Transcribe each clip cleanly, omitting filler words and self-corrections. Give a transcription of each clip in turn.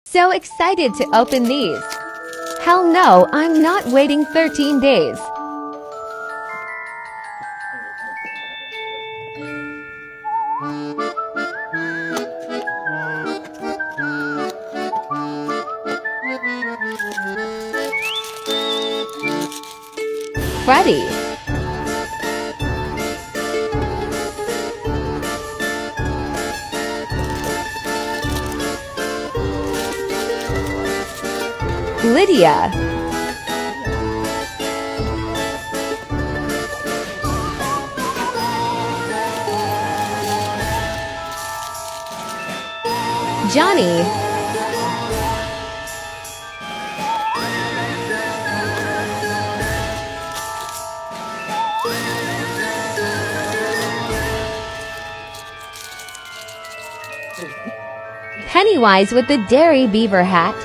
So excited to open these. Hell no, I'm not waiting 13 days. Freddy. Lydia. Johnny. Pennywise with the dairy beaver hat.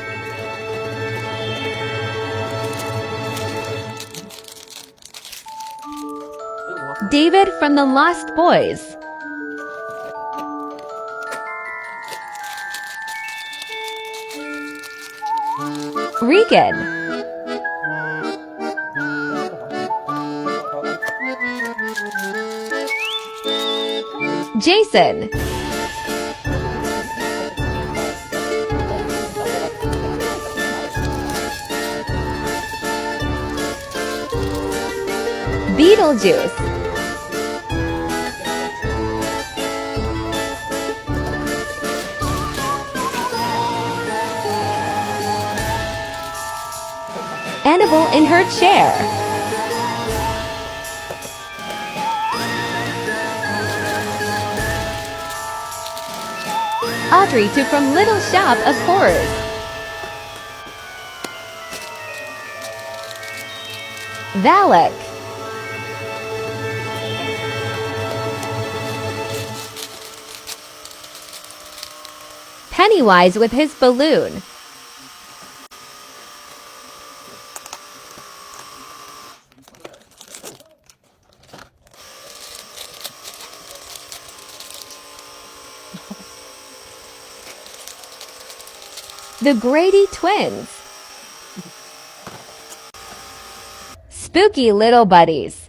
David from the Lost Boys. Regan. Jason. Beetlejuice. Annabelle in her chair. Audrey to From Little Shop of Horrors. Valak. Pennywise with his balloon. The Grady Twins. Spooky Little Buddies.